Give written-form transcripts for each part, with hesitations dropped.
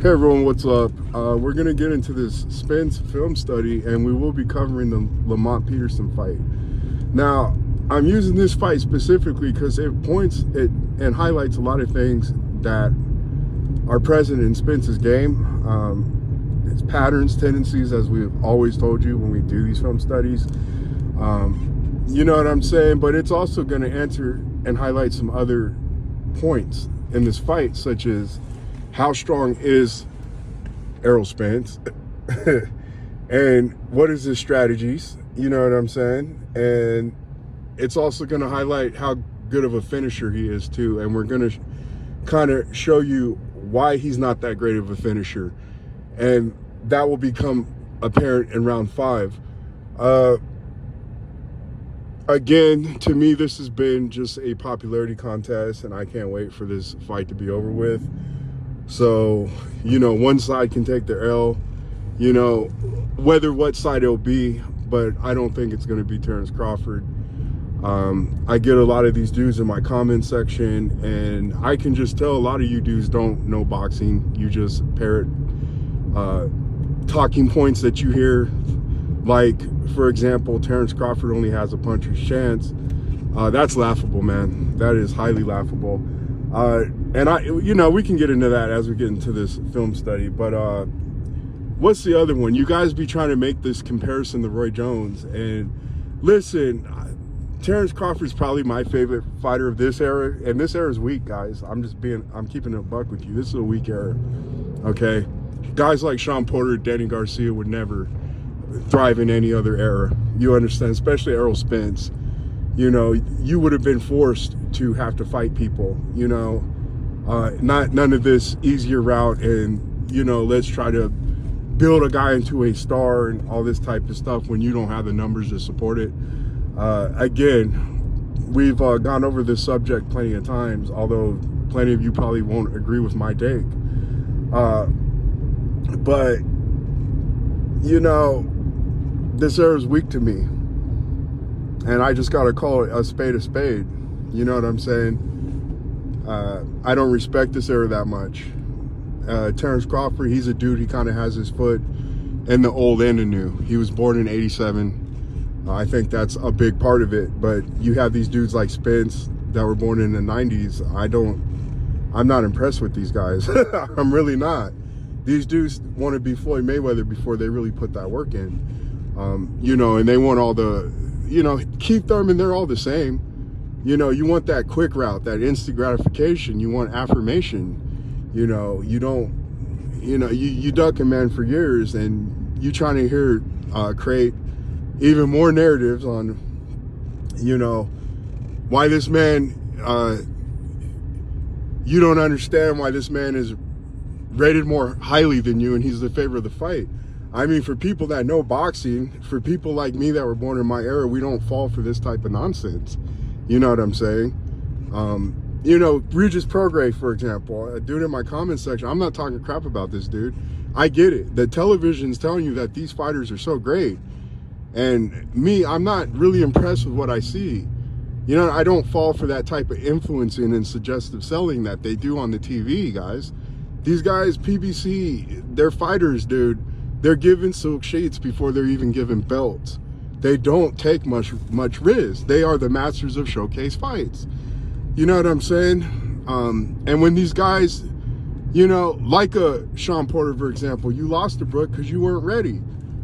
Hey everyone, what's up? We're going to get into this Spence film study, and we will be covering the Lamont Peterson fight. Now, I'm using this fight specifically because it points it and highlights a lot of things that are present in Spence's game. His patterns, tendencies, as we've always told you when we do these film studies. You know what I'm saying? But it's also going to answer and highlight some other points in this fight, such as how strong is Errol Spence and what is his strategies, you know what I'm saying? And it's also going to highlight how good of a finisher he is too, and we're going to kind of show you why he's not that great of a finisher, and that will become apparent in round 5. Again, to me, this has been just a popularity contest, and I can't wait for this fight to be over with. So, you know, one side can take the L, you know, whether what side it'll be, but I don't think it's going to be Terrence Crawford. I get a lot of these dudes in my comment section, and I can just tell a lot of you dudes don't know boxing. You just parrot talking points that you hear, like, for example, Terrence Crawford only has a puncher's chance. That's laughable, man. That is highly laughable. And you know, we can get into that as we get into this film study, but what's the other one? You guys be trying to make this comparison to Roy Jones, and listen, Terrence Crawford's probably my favorite fighter of this era, and this era is weak, guys. I'm keeping it a buck with you. This is a weak era, okay? Guys like Sean Porter, Danny Garcia would never thrive in any other era. You understand? Especially Errol Spence. You know, you would have been forced to have to fight people, you know, none of this easier route and, you know, let's try to build a guy into a star and all this type of stuff when you don't have the numbers to support it. Again, we've gone over this subject plenty of times, although plenty of you probably won't agree with my take. But, you know, this era is weak to me. And I just got to call it a spade. You know what I'm saying? I don't respect this era that much. Terrence Crawford, he's a dude, he kind of has his foot in the old and the new. He was born in '87. I think that's a big part of it. But you have these dudes like Spence that were born in the 90s. I'm not impressed with these guys. I'm really not. These dudes want to be Floyd Mayweather before they really put that work in. You know, and they want all the, you know, Keith Thurman, they're all the same. You know, you want that quick route, that instant gratification. You want affirmation. You know, you don't, you know, you duck a man for years, and you trying to create even more narratives on, you know, why this man, you don't understand why this man is rated more highly than you and he's the favorite of the fight. I mean, for people that know boxing, for people like me that were born in my era, we don't fall for this type of nonsense. You know what I'm saying? You know, Regis Prograis, for example, a dude in my comment section, I'm not talking crap about this dude. I get it. The television's telling you that these fighters are so great. And me, I'm not really impressed with what I see. You know, I don't fall for that type of influencing and suggestive selling that they do on the TV, guys. These guys, PBC, they're fighters, dude. They're given silk sheets before they're even given belts. They don't take much risk. They are the masters of showcase fights. You know what I'm saying? And when these guys, you know, like a Sean Porter, for example, you lost to Brooke because you weren't ready.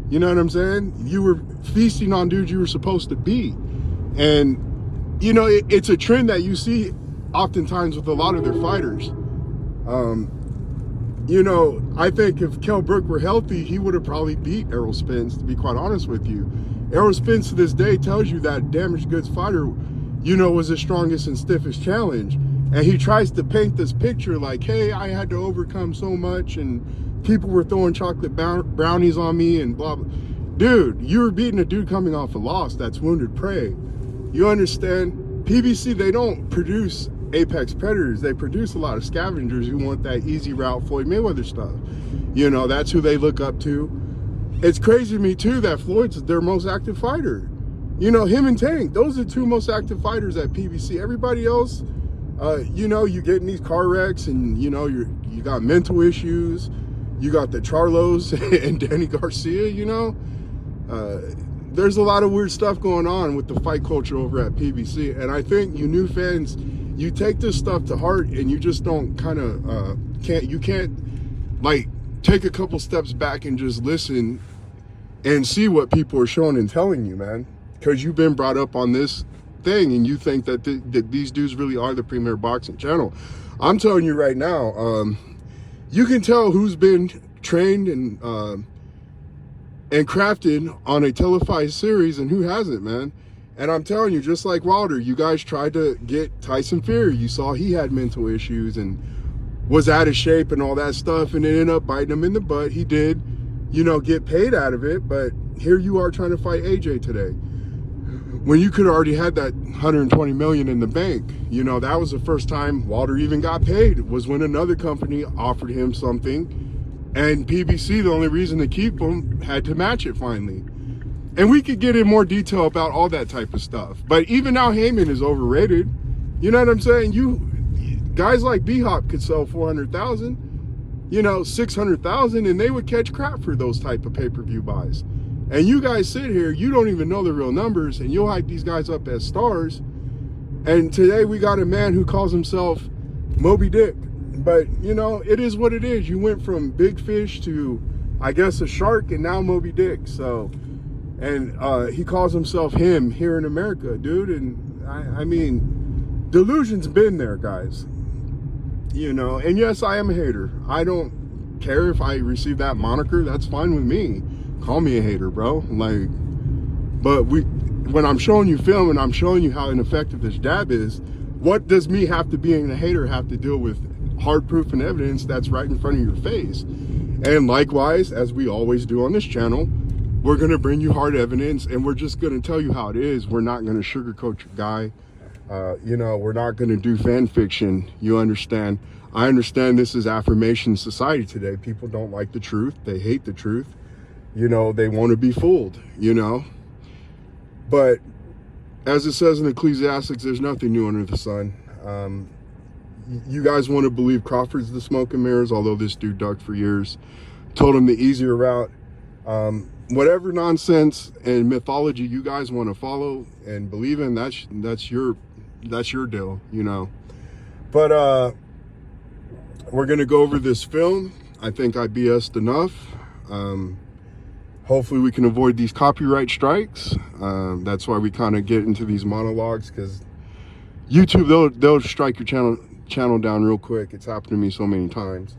You know what I'm saying? You were feasting on dudes you were supposed to be. And, you know, it's a trend that you see oftentimes with a lot of their fighters. You know, I think if Kell Brook were healthy, he would have probably beat Errol Spence, to be quite honest with you. Errol Spence to this day tells you that damaged goods fighter, you know, was his strongest and stiffest challenge. And he tries to paint this picture like, hey, I had to overcome so much and people were throwing chocolate brownies on me and blah, blah. Dude, you were beating a dude coming off a loss. That's wounded prey. You understand? PBC, they don't produce apex predators. They produce a lot of scavengers who want that easy route Floyd Mayweather stuff. You know, that's who they look up to. It's crazy to me too that Floyd's their most active fighter. You know, him and Tank, those are the two most active fighters at PBC. Everybody else, you know, you get in these car wrecks and, you know, you got mental issues. You got the Charlos and Danny Garcia, you know. There's a lot of weird stuff going on with the fight culture over at PBC. And I think you new fans, you take this stuff to heart and you just don't kind of, you can't like take a couple steps back and just listen and see what people are showing and telling you, man. Because you've been brought up on this thing and you think that, that these dudes really are the premier boxing channel. I'm telling you right now, you can tell who's been trained and crafted on a televised series and who hasn't, man. And I'm telling you, just like Wilder, you guys tried to get Tyson Fury. You saw he had mental issues and was out of shape and all that stuff, and it ended up biting him in the butt. He did, you know, get paid out of it, but here you are trying to fight AJ today, when you could have already had that 120 million in the bank. You know, that was the first time Wilder even got paid, was when another company offered him something, and PBC, the only reason to keep him, had to match it finally. And we could get in more detail about all that type of stuff. But even now, Heyman is overrated. You know what I'm saying? Guys like B-Hop could sell 400,000, you know, 600,000, and they would catch crap for those type of pay-per-view buys. And you guys sit here, you don't even know the real numbers, and you'll hype these guys up as stars. And today we got a man who calls himself Moby Dick. But, you know, it is what it is. You went from big fish to, I guess, a shark, and now Moby Dick. So, and he calls himself him here in America, dude. And I mean, delusion's been there, guys. You know, and yes, I am a hater. I don't care if I receive that moniker. That's fine with me. Call me a hater, bro. Like, but when I'm showing you film and I'm showing you how ineffective this jab is, what does me have to being a hater have to deal with hard proof and evidence that's right in front of your face? And likewise, as we always do on this channel, we're going to bring you hard evidence, and we're just going to tell you how it is. We're not going to sugarcoat your guy. You know, we're not going to do fan fiction. You understand? I understand this is affirmation society today. People don't like the truth. They hate the truth. You know, they want to be fooled, you know. But as it says in Ecclesiastics, there's nothing new under the sun. You guys want to believe Crawford's the smoke and mirrors, although this dude ducked for years. Told him the easier route. Whatever nonsense and mythology you guys want to follow and believe in, that's your deal, you know. But we're gonna go over this film. I think I BS'd enough. Hopefully we can avoid these copyright strikes. That's why we kind of get into these monologues, because YouTube, they'll strike your channel down real quick. It's happened to me so many times.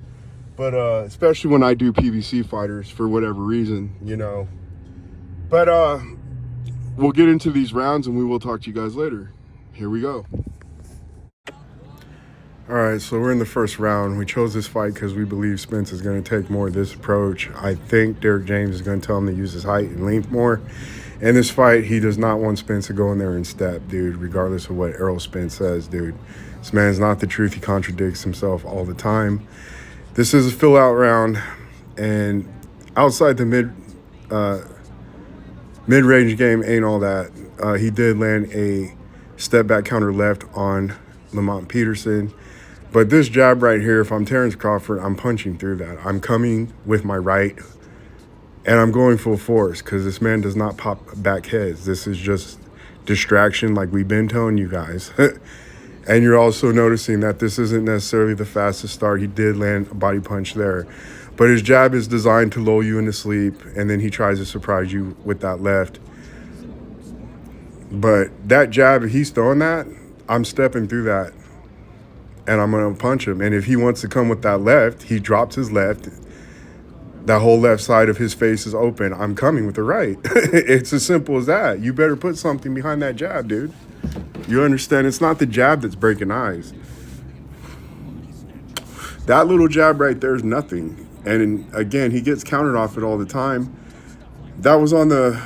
But especially when I do PBC fighters for whatever reason, you know. But we'll get into these rounds and we will talk to you guys later. Here we go. All right, so we're in the first round. We chose this fight because we believe Spence is going to take more of this approach. I think Derek James is going to tell him to use his height and length more. In this fight, he does not want Spence to go in there and step, dude, regardless of what Errol Spence says, dude. This man's not the truth. He contradicts himself all the time. This is a fill-out round, and outside the mid-range game ain't all that. He did land a step-back counter left on Lamont Peterson. But this jab right here, if I'm Terrence Crawford, I'm punching through that. I'm coming with my right, and I'm going full force because this man does not pop back heads. This is just distraction like we've been telling you guys. And you're also noticing that this isn't necessarily the fastest start. He did land a body punch there. But his jab is designed to lull you into sleep, and then he tries to surprise you with that left. But that jab, if he's throwing that, I'm stepping through that, and I'm going to punch him. And if he wants to come with that left, he drops his left. That whole left side of his face is open. I'm coming with the right. It's as simple as that. You better put something behind that jab, dude. You understand? It's not the jab that's breaking eyes. That little jab right there is nothing. And again, he gets countered off it all the time. That was on the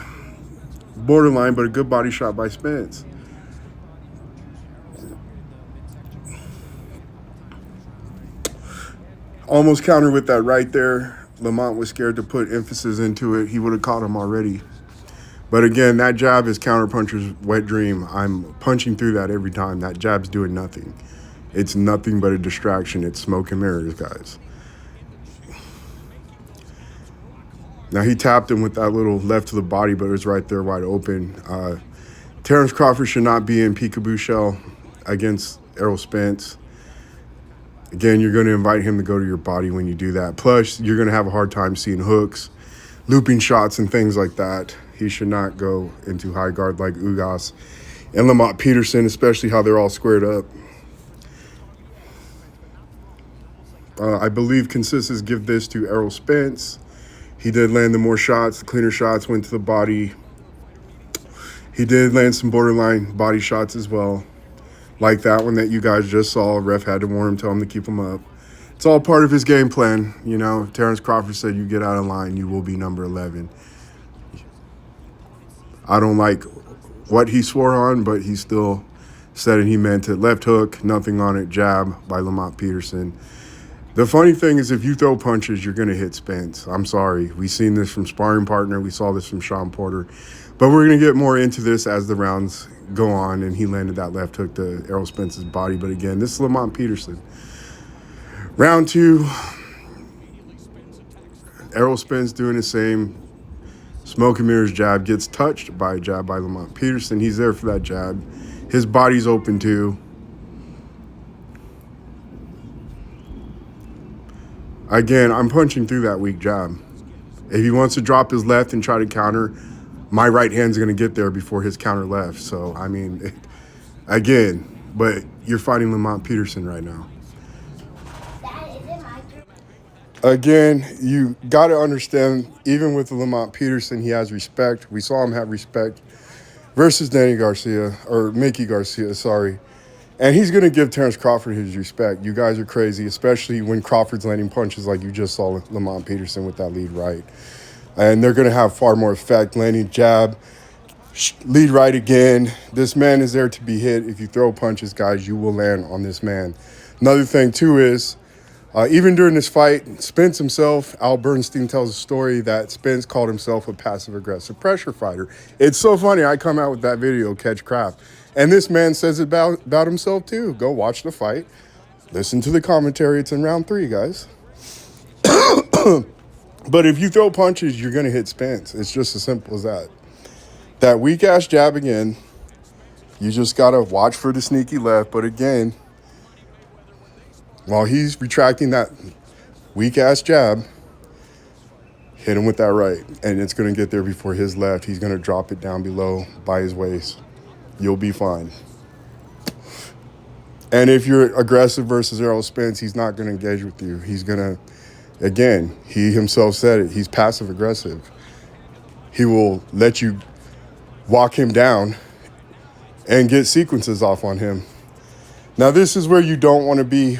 borderline, but a good body shot by Spence. Almost countered with that right there. Lamont was scared to put emphasis into it. He would have caught him already. But again, that jab is counterpuncher's wet dream. I'm punching through that every time. That jab's doing nothing. It's nothing but a distraction. It's smoke and mirrors, guys. Now, he tapped him with that little left to the body, but it was right there wide open. Terrence Crawford should not be in peekaboo shell against Errol Spence. Again, you're going to invite him to go to your body when you do that. Plus, you're going to have a hard time seeing hooks, looping shots, and things like that. He should not go into high guard like Ugas and Lamont Peterson, especially how they're all squared up. I believe consensus give this to Errol Spence. He did land the more shots. The cleaner shots went to the body. He did land some borderline body shots as well. Like that one that you guys just saw. Ref had to warn him, tell him to keep him up. It's all part of his game plan. You know, if Terrence Crawford said you get out of line, you will be number 11. I don't like what he swore on, but he still said it. He meant it. Left hook, nothing on it. Jab by Lamont Peterson. The funny thing is if you throw punches, you're going to hit Spence. I'm sorry. We've seen this from sparring partner. We saw this from Sean Porter. But we're going to get more into this as the rounds go on, and he landed that left hook to Errol Spence's body. But again, this is Lamont Peterson. Round 2, Errol Spence doing the same. Smoke and mirrors jab, gets touched by a jab by Lamont Peterson. He's there for that jab. His body's open too. Again, I'm punching through that weak jab. If he wants to drop his left and try to counter, my right hand's going to get there before his counter left. So, I mean, again, but you're fighting Lamont Peterson right now. Again, you got to understand, even with Lamont Peterson, he has respect. We saw him have respect versus Mickey Garcia, sorry. And he's going to give Terrence Crawford his respect. You guys are crazy, especially when Crawford's landing punches like you just saw Lamont Peterson with that lead right. And they're going to have far more effect. Landing jab, lead right again. This man is there to be hit. If you throw punches, guys, you will land on this man. Another thing, too, is even during this fight, Spence himself, Al Bernstein tells a story that Spence called himself a passive-aggressive pressure fighter. It's so funny. I come out with that video, Catch Crap. And this man says it about himself, too. Go watch the fight. Listen to the commentary. It's in round 3, guys. But if you throw punches, you're going to hit Spence. It's just as simple as that. That weak-ass jab again. You just got to watch for the sneaky left. But again, while he's retracting that weak-ass jab, hit him with that right. And it's going to get there before his left. He's going to drop it down below by his waist. You'll be fine. And if you're aggressive versus Errol Spence, he's not going to engage with you. He's going to, again, he himself said it, he's passive-aggressive. He will let you walk him down and get sequences off on him. Now, this is where you don't want to be,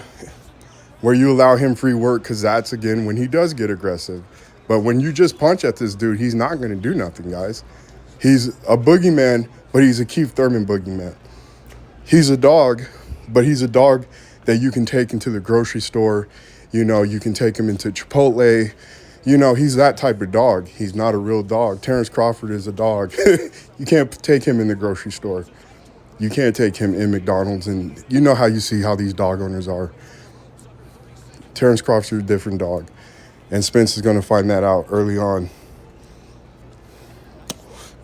where you allow him free work, because that's, again, when he does get aggressive. But when you just punch at this dude, he's not going to do nothing, guys. He's a boogeyman, but he's a Keith Thurman boogeyman. He's a dog, but he's a dog that you can take into the grocery store. You know, you can take him into Chipotle. You know, he's that type of dog. He's not a real dog. Terrence Crawford is a dog. You can't take him in the grocery store. You can't take him in McDonald's. And you know how you see how these dog owners are. Terrence Crawford's a different dog. And Spence is going to find that out early on.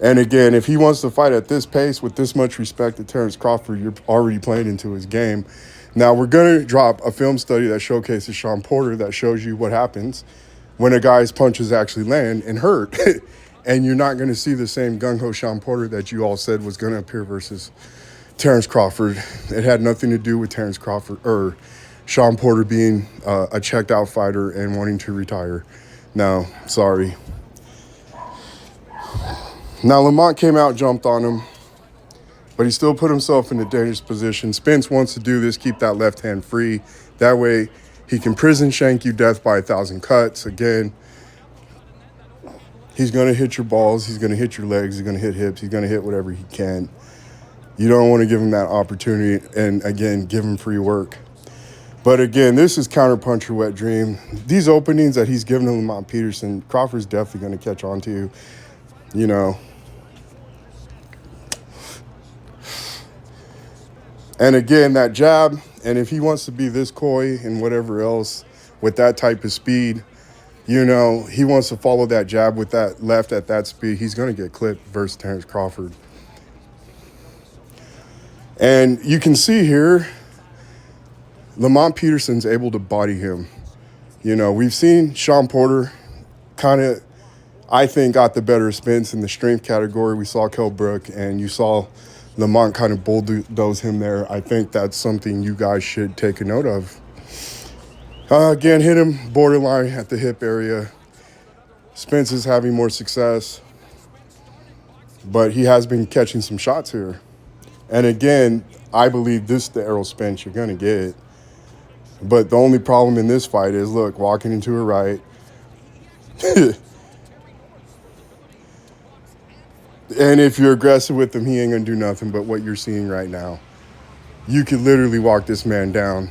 And again, if he wants to fight at this pace with this much respect to Terrence Crawford, you're already playing into his game. Now, we're going to drop a film study that showcases Sean Porter that shows you what happens when a guy's punches actually land and hurt. And you're not going to see the same gung-ho Sean Porter that you all said was going to appear versus Terrence Crawford. It had nothing to do with Terrence Crawford or Sean Porter being a checked-out fighter and wanting to retire. No, sorry. Now, Lamont came out, jumped on him, but he still put himself in a dangerous position. Spence wants to do this, keep that left hand free. That way, he can prison shank you, death by 1,000 cuts. Again, he's going to hit your balls. He's going to hit your legs. He's going to hit hips. He's going to hit whatever he can. You don't want to give him that opportunity and, again, give him free work. But, again, this is counterpuncher wet dream. These openings that he's giving to Lamont Peterson, Crawford's definitely going to catch on to you. You know. And again, that jab, and if he wants to be this coy and whatever else with that type of speed, You know, he wants to follow that jab with that left at that speed. He's going to get clipped versus Terrence Crawford. And you can see here, Lamont Peterson's able to body him. You know, we've seen Sean Porter kind of, I think, got the better Spence in the strength category. We saw Kell Brook, and you saw Lamont kind of bulldoze him there. I think that's something you guys should take a note of. Again, hit him borderline at the hip area. Spence is having more success, but he has been catching some shots here. And again, I believe this is the Errol Spence you're going to get. But the only problem in this fight is, look, walking into a right. And if you're aggressive with him, he ain't going to do nothing but what you're seeing right now. You could literally walk this man down.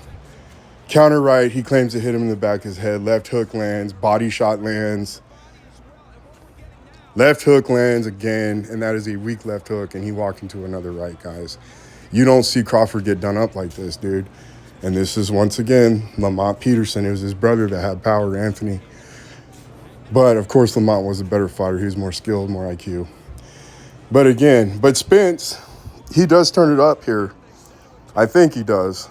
Counter right, he claims to hit him in the back of his head. Left hook lands, body shot lands. Left hook lands again, and that is a weak left hook, and he walked into another right, guys. You don't see Crawford get done up like this, dude. And this is, once again, Lamont Peterson. It was his brother that had power, Anthony. But, of course, Lamont was a better fighter. He was more skilled, more IQ. But again, Spence, he does turn it up here. I think he does.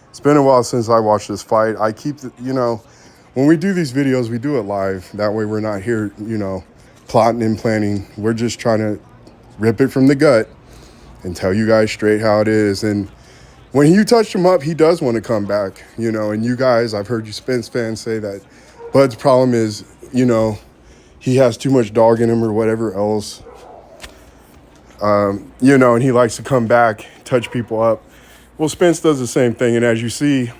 It's been a while since I watched this fight. I keep, when we do these videos, we do it live. That way we're not here, plotting and planning. We're just trying to rip it from the gut and tell you guys straight how it is. And when you touch him up, he does want to come back, And you guys, I've heard you Spence fans say that Bud's problem is, he has too much dog in him or whatever else. And he likes to come back, touch people up. Well, Spence does the same thing, and as you see,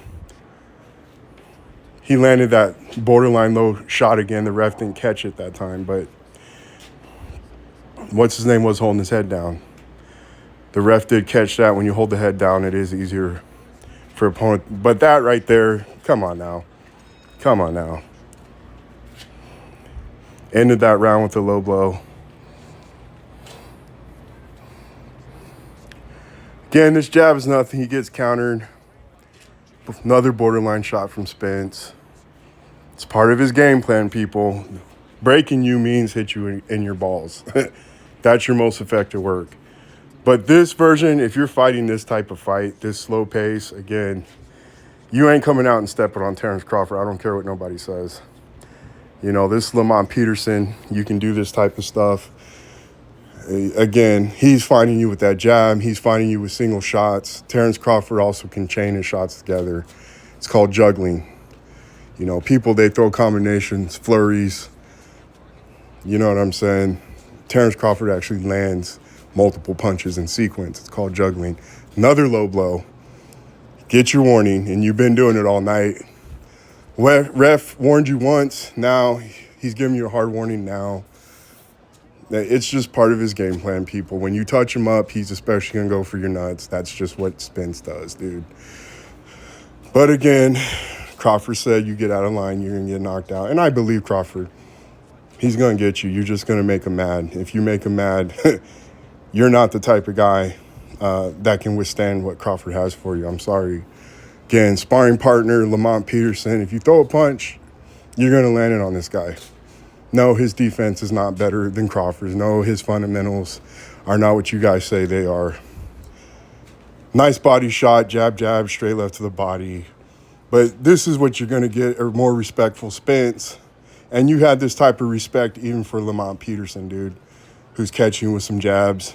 he landed that borderline low shot again. The ref didn't catch it that time, but what's his name was holding his head down. The ref did catch that. When you hold the head down, it is easier for opponent. But that right there, come on now. Come on now. Ended that round with a low blow. Again, this jab is nothing. He gets countered. Another borderline shot from Spence. It's part of his game plan, people. Breaking you means hit you in your balls. That's your most effective work. But this version, if you're fighting this type of fight, this slow pace, again, you ain't coming out and stepping on Terrence Crawford. I don't care what nobody says. This Lamont Peterson, you can do this type of stuff. Again, he's fighting you with that jab. He's fighting you with single shots. Terrence Crawford also can chain his shots together. It's called juggling. People, they throw combinations, flurries. You know what I'm saying? Terrence Crawford actually lands multiple punches in sequence. It's called juggling. Another low blow. Get your warning, and you've been doing it all night. Ref warned you once. Now he's giving you a hard warning now. It's just part of his game plan, people. When you touch him up, he's especially going to go for your nuts. That's just what Spence does, dude. But again, Crawford said you get out of line, you're going to get knocked out. And I believe Crawford. He's going to get you. You're just going to make him mad. If you make him mad, you're not the type of guy that can withstand what Crawford has for you. I'm sorry. Again, sparring partner, Lamont Peterson. If you throw a punch, you're going to land it on this guy. No, his defense is not better than Crawford's. No, his fundamentals are not what you guys say they are. Nice body shot, jab, straight left to the body. But this is what you're going to get, a more respectful Spence. And you had this type of respect even for Lamont Peterson, dude, who's catching you with some jabs.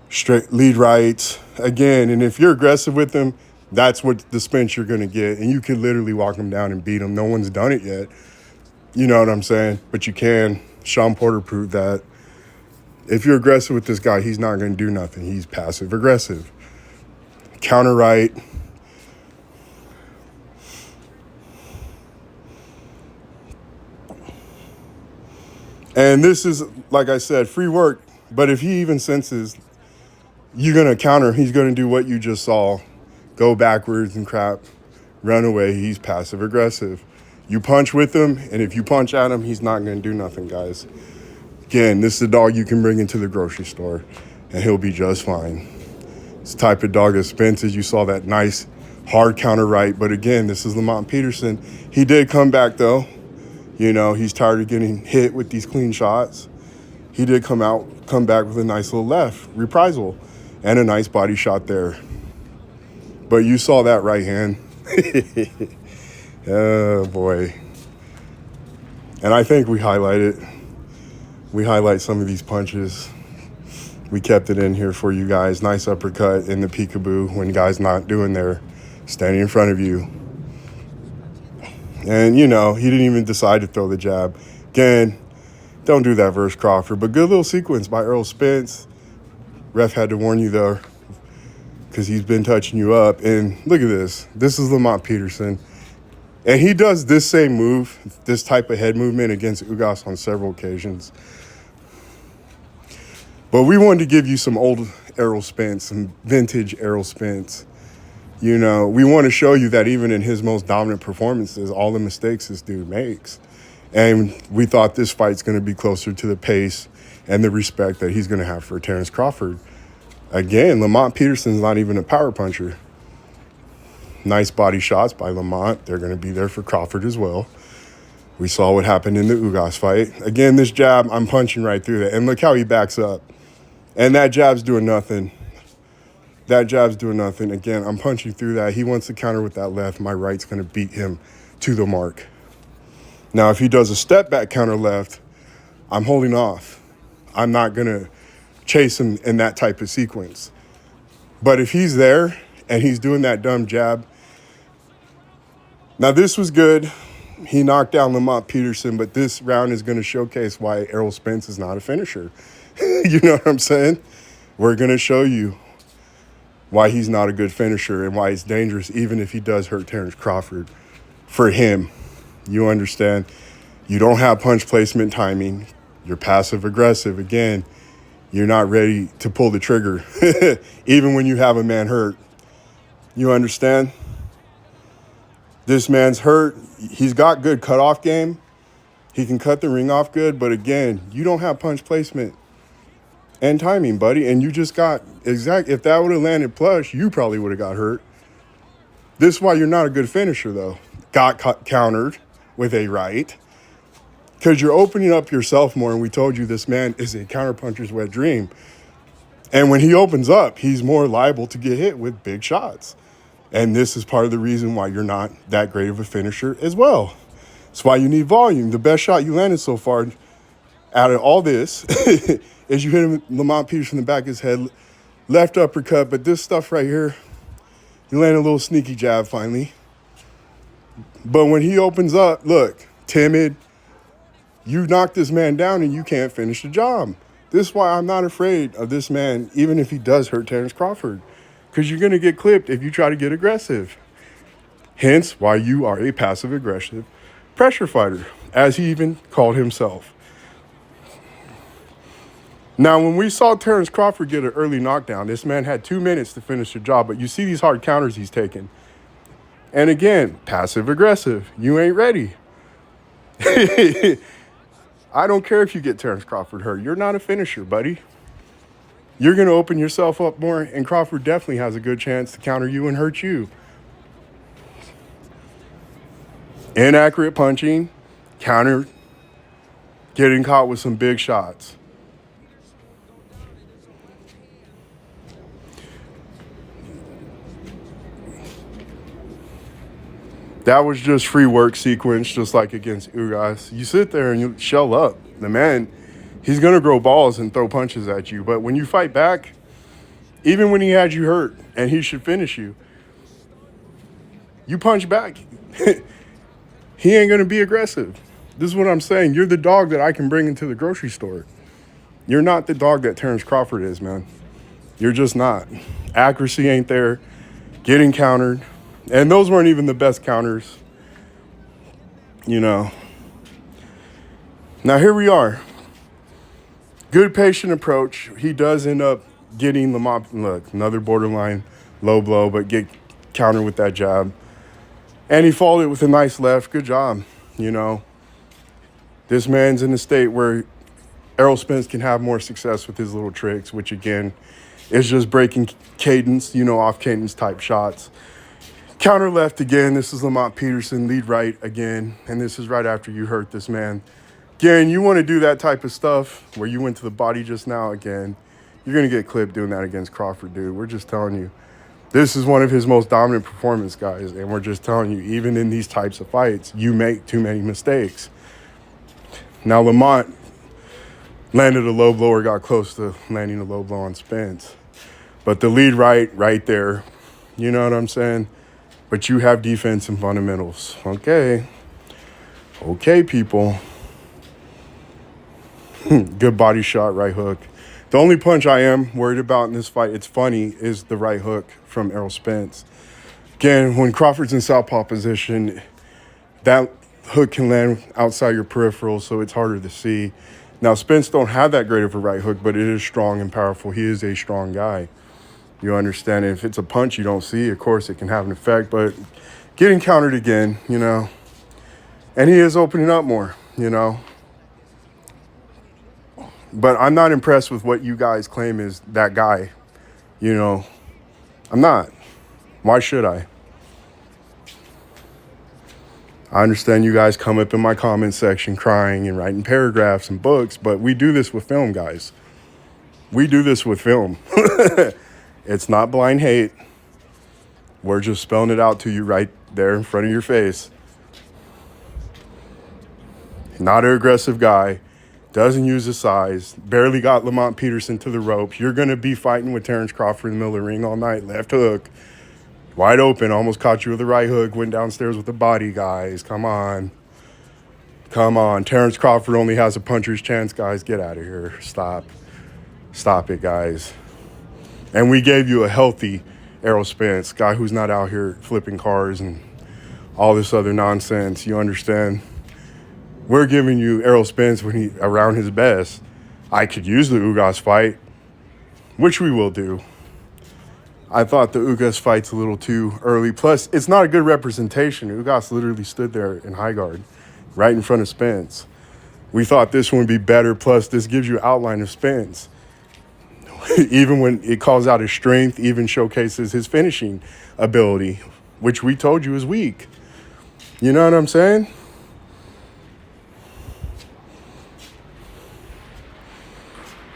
Straight lead rights. Again, and if you're aggressive with him, that's what the Spence you're going to get. And you could literally walk him down and beat him. No one's done it yet. You know what I'm saying? But you can. Sean Porter proved that. If you're aggressive with this guy, he's not going to do nothing. He's passive-aggressive. Counter right. And this is, like I said, free work. But if he even senses you're going to counter, he's going to do what you just saw. Go backwards and crap. Run away. He's passive-aggressive. You punch with him, and if you punch at him, he's not going to do nothing, guys. Again, this is a dog you can bring into the grocery store, and he'll be just fine. It's the type of dog that Spence is. You saw that nice, hard counter right. But again, this is Lamont Peterson. He did come back, though. You know, he's tired of getting hit with these clean shots. He did come back with a nice little left reprisal and a nice body shot there. But you saw that right hand. Oh, boy. And I think we highlight some of these punches. We kept it in here for you guys. Nice uppercut in the peekaboo when guys not doing their standing in front of you. And, you know, he didn't even decide to throw the jab. Again, don't do that versus Crawford. But good little sequence by Errol Spence. Ref had to warn you, though, because he's been touching you up. And look at this. This is Lamont Peterson. And he does this same move, this type of head movement against Ugas on several occasions. But we wanted to give you some old Errol Spence, some vintage Errol Spence. You know, we want to show you that even in his most dominant performances, all the mistakes this dude makes. And we thought this fight's going to be closer to the pace and the respect that he's going to have for Terrence Crawford. Again, Lamont Peterson's not even a power puncher. Nice body shots by Lamont. They're going to be there for Crawford as well. We saw what happened in the Ugas fight. Again, this jab, I'm punching right through that. And look how he backs up. And that jab's doing nothing. That jab's doing nothing. Again, I'm punching through that. He wants to counter with that left. My right's going to beat him to the mark. Now, if he does a step back counter left, I'm holding off. I'm not going to chase him in that type of sequence. But if he's there and he's doing that dumb jab, now this was good. He knocked down Lamont Peterson, but this round is going to showcase why Errol Spence is not a finisher. You know what I'm saying? We're going to show you why he's not a good finisher and why it's dangerous, even if he does hurt Terrence Crawford. For him, you understand? You don't have punch placement timing. You're passive-aggressive. Again, you're not ready to pull the trigger, even when you have a man hurt. You understand? This man's hurt. He's got good cutoff game. He can cut the ring off good, but again, you don't have punch placement and timing, buddy. And you just got if that would have landed plush, you probably would have got hurt. This is why you're not a good finisher, though. Got countered with a right because you're opening up yourself more. And we told you this man is a counterpuncher's wet dream. And when he opens up, he's more liable to get hit with big shots. And this is part of the reason why you're not that great of a finisher as well. That's why you need volume. The best shot you landed so far out of all this is you hit him, Lamont Peterson in the back of his head, left uppercut. But this stuff right here, you land a little sneaky jab finally. But when he opens up, look, timid, you knock this man down and you can't finish the job. This is why I'm not afraid of this man, even if he does hurt Terrence Crawford, because you're going to get clipped if you try to get aggressive. Hence why you are a passive-aggressive pressure fighter, as he even called himself. Now, when we saw Terrence Crawford get an early knockdown, this man had 2 minutes to finish the job, but you see these hard counters he's taking. And again, passive-aggressive. You ain't ready. I don't care if you get Terrence Crawford hurt. You're not a finisher, buddy. You're going to open yourself up more, and Crawford definitely has a good chance to counter you and hurt you. Inaccurate punching, counter, getting caught with some big shots. That was just free work sequence, just like against Ugas. You sit there and you shell up. The man, he's going to grow balls and throw punches at you. But when you fight back, even when he had you hurt and he should finish you, you punch back. He ain't going to be aggressive. This is what I'm saying. You're the dog that I can bring into the grocery store. You're not the dog that Terrence Crawford is, man. You're just not. Accuracy ain't there. Getting countered. And those weren't even the best counters, you know. Now, here we are. Good patient approach. He does end up getting Lamont. Look, another borderline low blow, but get countered with that jab. And he followed it with a nice left. Good job, you know. This man's in a state where Errol Spence can have more success with his little tricks, which, again, is just breaking cadence, you know, off cadence type shots. Counter left again. This is Lamont Peterson, lead right again. And this is right after you hurt this man. Again, you want to do that type of stuff where you went to the body just now again. You're going to get clipped doing that against Crawford, dude. We're just telling you. This is one of his most dominant performance guys. And we're just telling you, even in these types of fights, you make too many mistakes. Now, Lamont landed a low blow or got close to landing a low blow on Spence. But the lead right there, you know what I'm saying? But you have defense and fundamentals. Okay. Okay, people. Good body shot, right hook. The only punch I am worried about in this fight, it's funny, is the right hook from Errol Spence. Again, when Crawford's in southpaw position, that hook can land outside your peripheral, so it's harder to see. Now, Spence don't have that great of a right hook, but it is strong and powerful. He is a strong guy. You understand? If it's a punch you don't see, of course, it can have an effect, but getting countered again, you know, and he is opening up more, you know. But I'm not impressed with what you guys claim is that guy, you know. I'm not. Why should I? I understand you guys come up in my comment section crying and writing paragraphs and books, but we do this with film, guys. We do this with film. It's not blind hate. We're just spelling it out to you right there in front of your face. Not an aggressive guy. Doesn't use his size. Barely got Lamont Peterson to the ropes. You're going to be fighting with Terrence Crawford in the middle of the ring all night. Left hook. Wide open. Almost caught you with the right hook. Went downstairs with the body, guys. Come on. Come on. Terrence Crawford only has a puncher's chance, guys. Get out of here. Stop. Stop it, guys. And we gave you a healthy Errol Spence, guy who's not out here flipping cars and all this other nonsense. You understand? We're giving you Errol Spence when he around his best. I could use the Ugas fight, which we will do. I thought the Ugas fight's a little too early. Plus, it's not a good representation. Ugas literally stood there in high guard, right in front of Spence. We thought this one would be better. Plus, this gives you an outline of Spence. Even when it calls out his strength, even showcases his finishing ability, which we told you is weak. You know what I'm saying?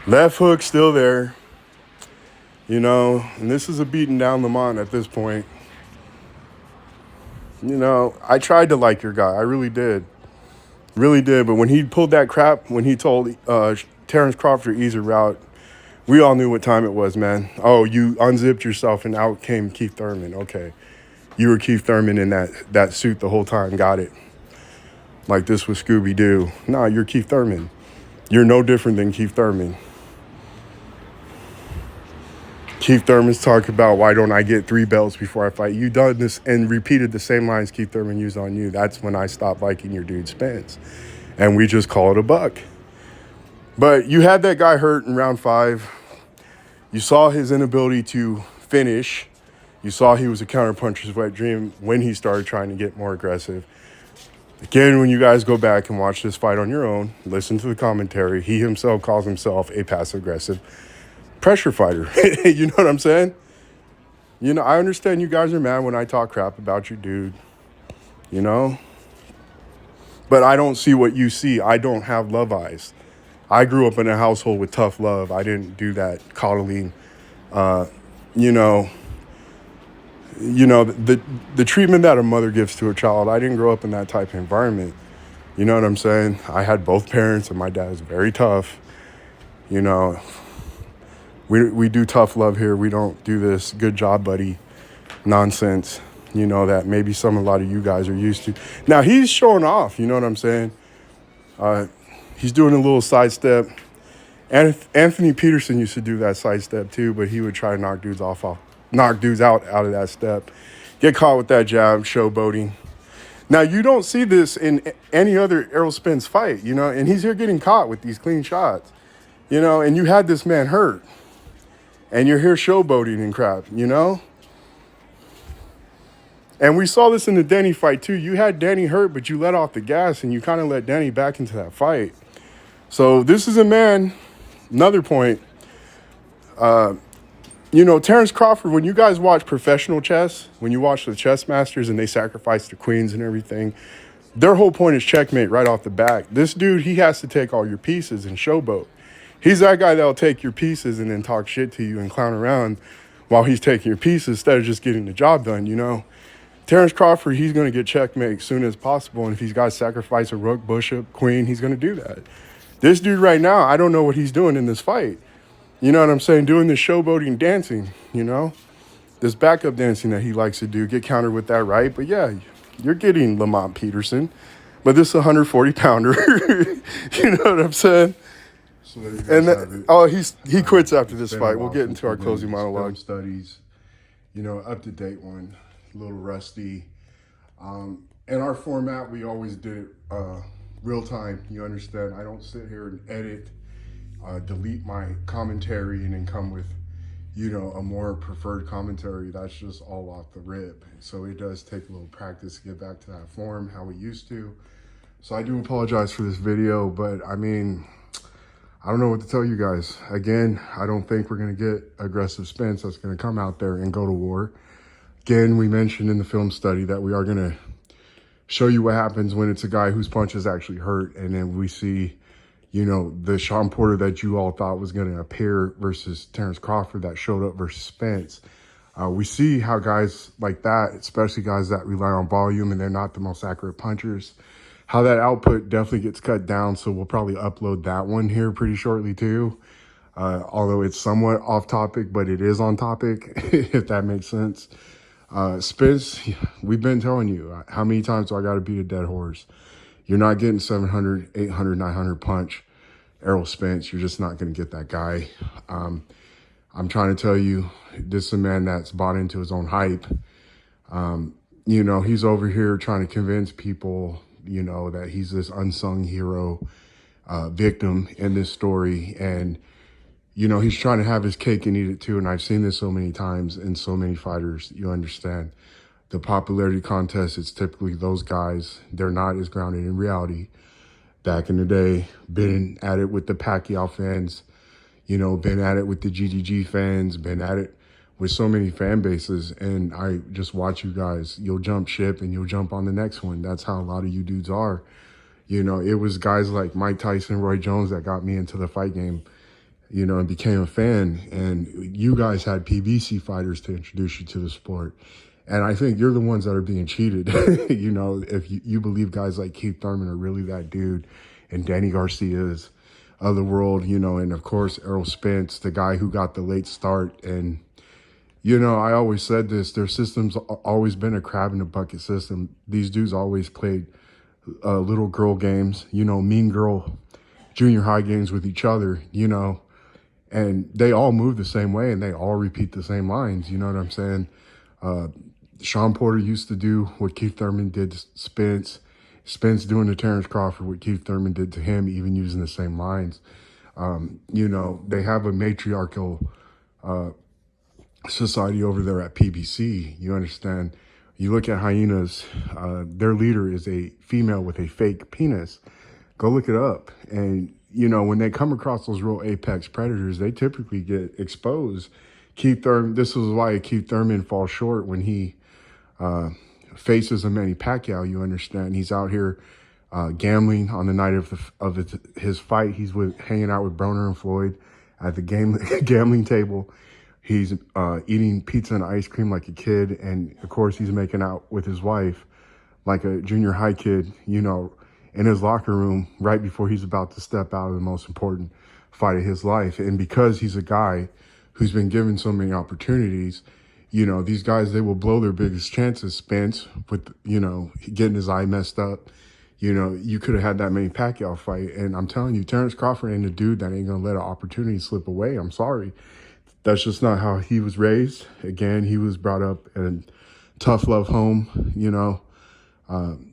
Left hook still there, you know, and this is a beating down Lamont at this point. You know, I tried to like your guy. I really did. Really did. But when he pulled that crap, when he told Terrence Crawford ease a route, we all knew what time it was, man. Oh, you unzipped yourself and out came Keith Thurman. Okay. You were Keith Thurman in that suit the whole time. Got it. Like this was Scooby-Doo. Nah, you're Keith Thurman. You're no different than Keith Thurman. Keith Thurman's talking about, why don't I get 3 belts before I fight? You done this and repeated the same lines Keith Thurman used on you. That's when I stopped liking your dude Spence. And we just call it a buck. But you had that guy hurt in round 5. You saw his inability to finish. You saw he was a counterpuncher's wet dream when he started trying to get more aggressive. Again, when you guys go back and watch this fight on your own, listen to the commentary. He himself calls himself a passive-aggressive pressure fighter. You know what I'm saying? You know, I understand you guys are mad when I talk crap about your dude, you know? But I don't see what you see. I don't have love eyes. I grew up in a household with tough love. I didn't do that coddling, you know, the treatment that a mother gives to a child. I didn't grow up in that type of environment. You know what I'm saying? I had both parents, and my dad was very tough. You know, we do tough love here. We don't do this good job, buddy nonsense, you know, that maybe a lot of you guys are used to. Now, he's showing off, you know what I'm saying? He's doing a little sidestep. And Anthony Peterson used to do that sidestep too, but he would try to knock dudes out of that step. Get caught with that jab, showboating. Now, you don't see this in any other Errol Spence fight, you know, and he's here getting caught with these clean shots, you know, and you had this man hurt. And you're here showboating and crap, you know? And we saw this in the Denny fight too. You had Denny hurt, but you let off the gas and you kind of let Denny back into that fight. So this is a man, another point, you Terrence Crawford, when you guys watch professional chess, when you watch the chess masters and they sacrifice the queens and everything, their whole point is checkmate right off the bat. This dude, he has to take all your pieces and showboat. He's that guy that'll take your pieces and then talk shit to you and clown around while he's taking your pieces instead of just getting the job done. Terrence Crawford, he's going to get checkmate as soon as possible, and if he's got to sacrifice a rook, bishop, queen, he's going to do that. This dude right now, I don't know what he's doing in this fight. You know what I'm saying? Doing this showboating dancing, this backup dancing that he likes to do, get countered with that, right? But yeah, you're getting Lamont Peterson, but this is a 140-pounder. You know what I'm saying? So He quits after this fight. We'll get into our closing monologue. Studies, up to date one, a little rusty. In our format, we always did it real time. You understand? I don't sit here and edit, delete my commentary, and then come with, a more preferred commentary. That's just all off the rip. So it does take a little practice to get back to that form, how we used to. So I do apologize for this video, but I don't know what to tell you guys. Again, I don't think we're going to get aggressive Spence that's going to come out there and go to war. Again, we mentioned in the film study that we are going to show you what happens when it's a guy whose punches actually hurt. And then we see, the Sean Porter that you all thought was going to appear versus Terrence Crawford that showed up versus Spence. We see how guys like that, especially guys that rely on volume and they're not the most accurate punchers, how that output definitely gets cut down. So we'll probably upload that one here pretty shortly too. Although it's somewhat off topic, but it is on topic, if that makes sense. Spence, we've been telling you, how many times do I got to beat a dead horse? You're not getting 700, 800, 900 punch Errol Spence. You're just not going to get that guy. I'm trying to tell you, this is a man that's bought into his own hype. He's over here trying to convince people, that he's this unsung hero victim in this story. And, he's trying to have his cake and eat it too. And I've seen this so many times in so many fighters. You understand the popularity contest. It's typically those guys. They're not as grounded in reality. Back in the day, been at it with the Pacquiao fans, been at it with the GGG fans, been at it with so many fan bases. And I just watch you guys. You'll jump ship and you'll jump on the next one. That's how a lot of you dudes are. It was guys like Mike Tyson, Roy Jones that got me into the fight game, and became a fan. And you guys had PBC fighters to introduce you to the sport. And I think you're the ones that are being cheated. If you believe guys like Keith Thurman are really that dude, and Danny Garcia's of the world, and of course, Errol Spence, the guy who got the late start. And, I always said this, their system's always been a crab in a bucket system. These dudes always played little girl games, mean girl junior high games with each other, and they all move the same way and they all repeat the same lines. You know what I'm saying? Sean Porter used to do what Keith Thurman did to Spence. Spence doing to Terrence Crawford what Keith Thurman did to him, even using the same lines. They have a matriarchal society over there at PBC. You understand? You look at Hyenas, their leader is a female with a fake penis. Go look it up. And, when they come across those real apex predators, they typically get exposed. Keith Thurman, this is why Keith Thurman falls short when he faces a Manny Pacquiao. You understand? He's out here gambling on the night of his fight. He's hanging out with Broner and Floyd at the gambling table. He's eating pizza and ice cream like a kid. And, of course, he's making out with his wife like a junior high kid, in his locker room right before he's about to step out of the most important fight of his life. And because he's a guy who's been given so many opportunities, these guys, they will blow their biggest chances. Spence with, getting his eye messed up. You could have had that Manny Pacquiao fight. And I'm telling you, Terrence Crawford ain't a dude that ain't going to let an opportunity slip away. I'm sorry. That's just not how he was raised. Again, he was brought up in a tough love home,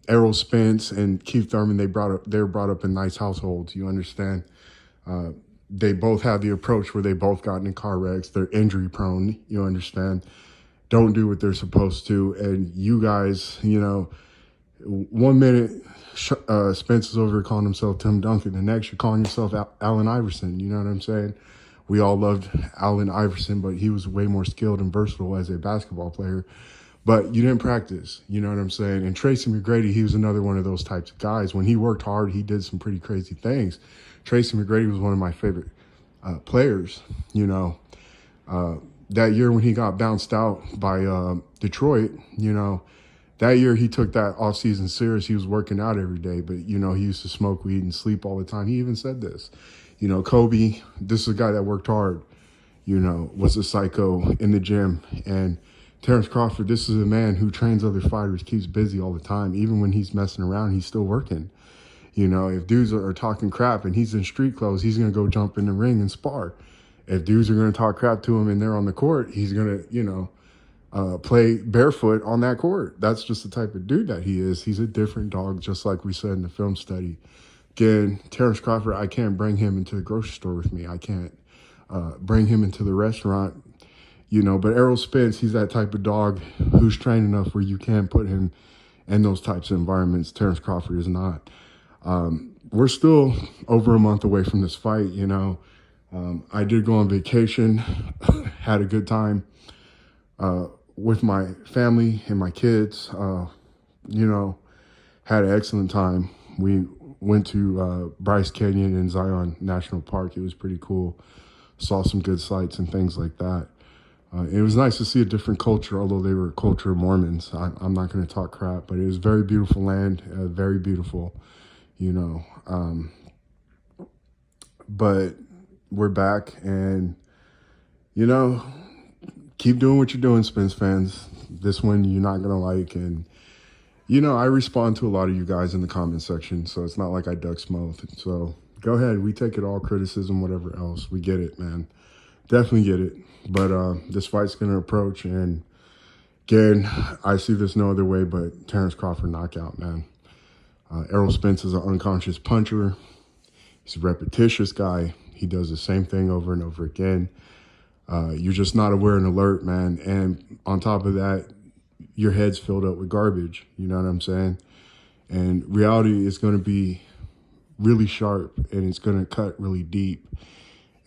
Errol Spence and Keith Thurman, they were brought up in nice households. You understand? They both have the approach where they both got in car wrecks. They're injury prone. You understand? Don't do what they're supposed to. And you guys, 1 minute Spence is over calling himself Tim Duncan. The next you're calling yourself Allen Iverson. You know what I'm saying? We all loved Allen Iverson, but he was way more skilled and versatile as a basketball player. But you didn't practice, you know what I'm saying? And Tracy McGrady, he was another one of those types of guys. When he worked hard, he did some pretty crazy things. Tracy McGrady was one of my favorite players, you know. That year when he got bounced out by Detroit, you know, that year he took that offseason serious. He was working out every day, but, you know, he used to smoke weed and sleep all the time. He even said this. You know, Kobe, this is a guy that worked hard, you know, was a psycho in the gym. And Terrence Crawford, this is a man who trains other fighters, keeps busy all the time. Even when he's messing around, he's still working. You know, if dudes are talking crap and he's in street clothes, he's going to go jump in the ring and spar. If dudes are going to talk crap to him and they're on the court, he's going to, you know, play barefoot on that court. That's just the type of dude that he is. He's a different dog, just like we said in the film study. Again, Terrence Crawford, I can't bring him into the grocery store with me. I can't bring him into the restaurant, you know. But Errol Spence, he's that type of dog who's trained enough where you can put him in those types of environments. Terrence Crawford is not. We're still over a month away from this fight, you know. I did go on vacation, had a good time with my family and my kids, you know, had an excellent time. We went to Bryce Canyon and Zion National Park. It was pretty cool. Saw some good sights and things like that. It was nice to see a different culture, although they were a culture of Mormons. I'm not going to talk crap, but it was very beautiful land, very beautiful, you know. But we're back, and, you know, keep doing what you're doing, Spence fans. This one you're not going to like. And, you know, I respond to a lot of you guys in the comment section, so it's not like I duck smoke. So go ahead. We take it all, criticism, whatever else. We get it, man. Definitely get it. But this fight's going to approach, and, again, I see this no other way but Terrence Crawford knockout, man. Errol Spence is an unconscious puncher. He's a repetitious guy. He does the same thing over and over again. You're just not aware and alert, man. And on top of that, your head's filled up with garbage. You know what I'm saying? And reality is going to be really sharp, and it's going to cut really deep.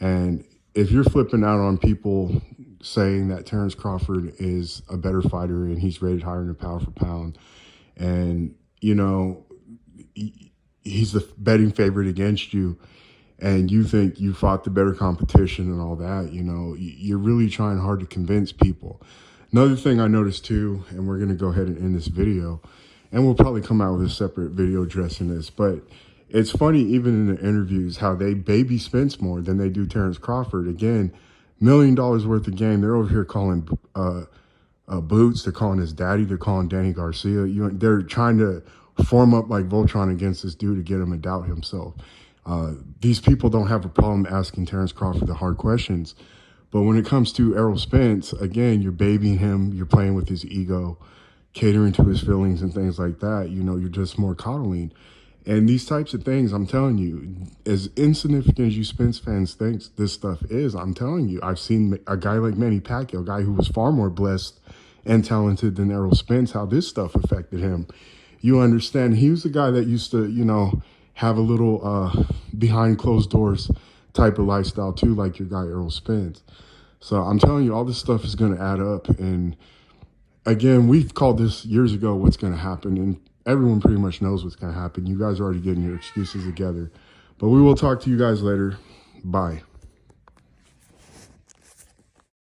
And if you're flipping out on people saying that Terrence Crawford is a better fighter and he's rated higher in the pound for pound, and, you know, he's the betting favorite against you, and you think you fought the better competition and all that, you know, you're really trying hard to convince people. Another thing I noticed too, and we're going to go ahead and end this video, and we'll probably come out with a separate video addressing this, but it's funny, even in the interviews, how they baby Spence more than they do Terrence Crawford. Again, $1 million worth of game. They're over here calling Boots. They're calling his daddy. They're calling Danny Garcia. They're trying to form up like Voltron against this dude to get him to doubt himself. These people don't have a problem asking Terrence Crawford the hard questions. But when it comes to Errol Spence, again, you're babying him. You're playing with his ego, catering to his feelings and things like that. You know, you're just more coddling. And these types of things, I'm telling you, as insignificant as you Spence fans think this stuff is, I'm telling you, I've seen a guy like Manny Pacquiao, a guy who was far more blessed and talented than Errol Spence, how this stuff affected him. You understand, he was the guy that used to, you know, have a little behind closed doors type of lifestyle too, like your guy Errol Spence. So I'm telling you, all this stuff is going to add up. And again, we've called this years ago what's going to happen, and everyone pretty much knows what's going to happen. You guys are already getting your excuses together. But we will talk to you guys later. Bye.